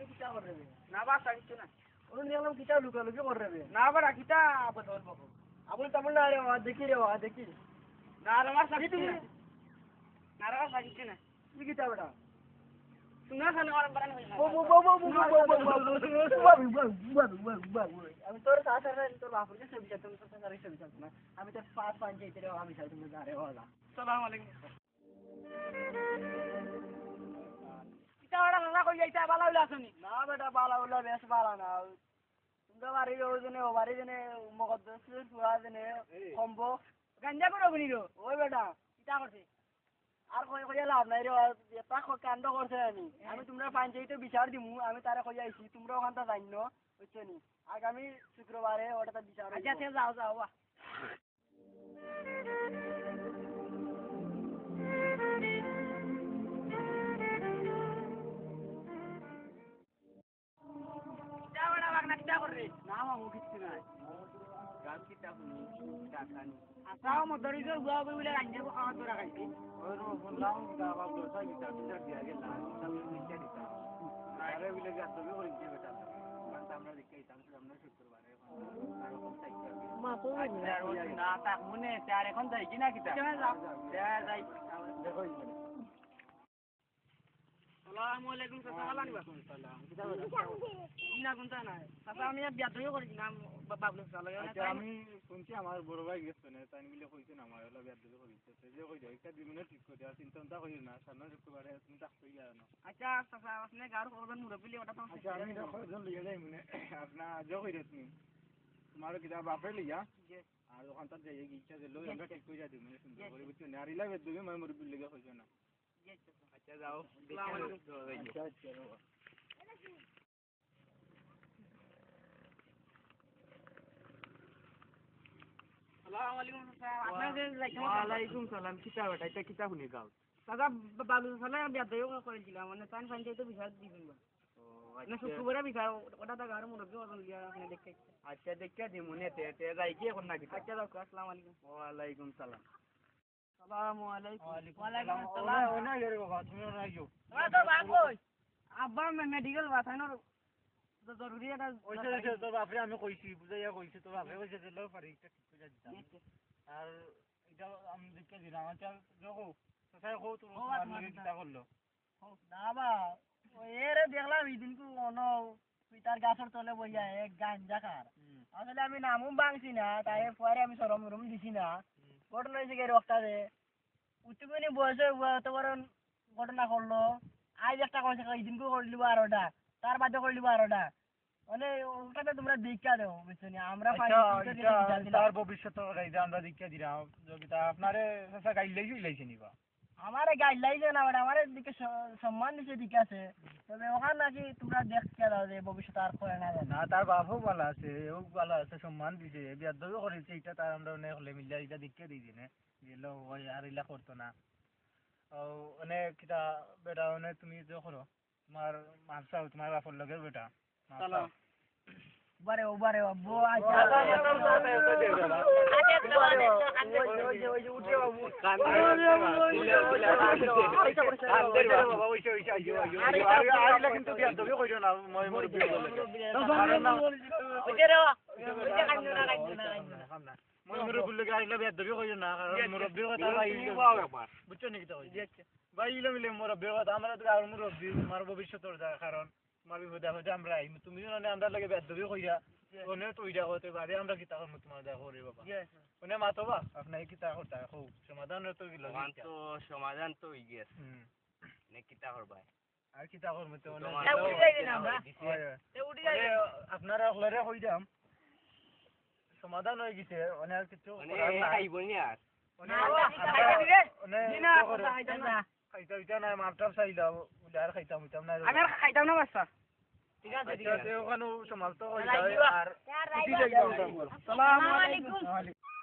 কিতা করে রে না বা কিছু না ওন দেখলাম কিতা লুকালুকি করে রে না বা কিতা বদল বকো আপনি তেমন না রে দেখি রে দেখি না রে মার সাকি তুমি না রে সাকি কিছু না কি কিতা বেটা শুনা শুনা আর বারান হই না আমি তোর সাথে তোর বাপুকে ছবি চাইতাম তোর সাথে ছবি চাইতাম না আমি তোর পাঁচ পাঁচ চাইতে রে আমি চাইতাম না রে ওলা আসসালামু আলাইকুম কিতা ওরা না কই যাইতা বালা হইলা শুনি না বেটা বালা উলা বেশ বালা না তোমরা বাড়ি ওজনে ও বাড়ি জনে মকদ্দস সুয়া জনে কম্বো গাঞ্জা করে বনি রো ওই বেটা কিতা করছে আর কই কই লাভ নাই রে এটা কাণ্ড করছে আমি তোমরা পঞ্চায়েতে বিচার দিমু আমি তারে কই আইছি তোমরা ওখানটা জানো বুঝছো নি আগামী শুক্রবারে ওটা বিচার আচ্ছা সে যাও যাও বা কিতা ওরা বাগনা কিতা করে না মামু কিচ্ছু নাই গাছ কিতা শুনি টাকানি আসাও মদরিজর বুয়া বই বলে গাঞ্জা কো খাওয়া তোরা খাইছি ওই রো বললাম গাবা দোসা কিতা বিচার দিয়া গেল আমি বিচার দিতা আরে বিলে যা তুমি কইছি বেটা কারণ আমরা দেখি আমরা শুক্রবারে আর কোন সাইকেল মা তো না তা মনে তার এখন যাই কি না কিতা যাও যাই দেখো আসসালামু আলাইকুম চাচা ভালো নিবা সালাম না কোনটা না চাচা আমি বিয়া ধরে করেছি না বাবলু চালো আচ্ছা আমি শুনছি আমার বড় ভাই গেছে না তাই মিলে কইছেন আমার হলো বিয়া ধরে করিছে যে কই দেয় একটা দিনে ঠিক করে দেওয়া চিন্তা করি না সামনে শুক্রবারে তুমি থাকতেই যায় না আচ্ছা চাচা আপনি গাড় করবেন মুরব্বি ওটা তো আচ্ছা আমি দেখো জন লিয়ে যাই মনে আপনা যে কই রে তুমি তোমার কিতাব বাপে লিয়া আর ওখান তার যাই ইচ্ছা দিলো আমরা ঠিক করে দিই মানে সুন্দর করে বুঝছো না আর ইলা বেদ দিবে মই মুরব্বি লিগে কইছো না আচ্ছা যাও আসসালামু আলাইকুম আচ্ছা আচ্ছা আসসালামু আলাইকুম চাচা আপনাদের যাইতে ওয়ালাইকুম সালাম কিতাব এটা এটা কিতাব শুনি গাও চাচা বাবলু চালো বিয়া ধরে করেছিলাম মানে তান পঞ্চায়েতে বিচার দিবেন বা না শুক্রবারে বিচার ওটা তো গাড় মুরব্বি ওজন লিয়া আপনি দেখতে আচ্ছা দেখা দি মনে তে যাই কি এখন না কিতাব আচ্ছা দাও আসসালামু আলাইকুম ওয়ালাইকুম সালাম আসসালামু আলাইকুম ওয়ালাইকুম আসসালাম ওনা গেরে বাবা তুমি ওনা আইও ওরা তো বাপ কই আব্বা মেডিকেল বাতানোর জরুরি এটা ওইছে ওইছে তোর বাপরে আমি কইছি বুঝাইয়া কইছি তোর বাপরে কইছে যে লও পারি একটা ঠিক করে দিতাম আর এটা আমি দেখে দিলাম আচ্ছা দেখো কোথায় কো তোর লাগে কিতা করলো না বা এরে দেখলাম এই দিনকু অনো পিতার গাছের তলে বইয়া এক গাঞ্জা খার আসলে আমি নামও বাংছি না তাই পরে আমি সরম দিছি না ঘটনা হয়েছে কি রক্তা দে উত্তিগুনি বয়সে তো বড় ঘটনা করলো আজ একটা কইছে এই দিনকু করলিব আরোটা তার বাদে করলিব আরোটা মানে ওটাতে তোমরা দীক্ষা দেও বুঝছো নি আমরা তার ভবিষ্যৎ রাইদা আমরা দীক্ষা দিলাম যোগিতা আপনারে সসা গাইলেই লাইছে নিবা আমারে গাইড লাইছে না বাট আমারে দিকে সম্মান দিছে ঠিক আছে তবে ওখানে নাকি তোমরা দেখতে দাও যে ভবিষ্যৎ আর করে না না তার বাপও ভালো আছে ও ভালো আছে সম্মান দিছে বিয়াদও করেছে এটা তার আমরা অনেক হলে মিলিয়া এটা দীক্ষা দিয়ে দিনে দিল ওই আর ইলা করতো না ও অনেক কিটা বেটা অনেক তুমি যে করো তোমার মাপসাও তোমার বাপর লগের বেটা চলো বারে আব্বু আচ্ছা বুঝছো নাকি তো ভাই ইলে মিলে মুরব্বীর কথা আমরা তো আর মুরব্বী তোমার ভবিষ্যতের কারণ তোমার বিপদে আপদে আমরা আইম তুমি মানে আমরা লাগে বেদবি কইরা ওনে তো ইডা করতে পারে আমরা কিতা করব তোমার দেখো রে বাবা ওনে মাতবা আপনি কিতা করতে হো সমাধান তো গিলো তো সমাধান তো হই গেছে নে কিতা করবা আর কিতা করব তো ওনে উঠি যাই না আমরা উঠি যাই আপনারা হলরে কই দাম সমাধান হয়ে গেছে ওনে আর কিছু মানে আইব নি আর ওনে খাইতা ইটা না মাপটা চাইলা উলে আর খাইতাম না আমি আর খাইতাম না বাচ্চা ঠিক আছে ওখানে সমাজ তো হই আর আসসালামু আলাইকুম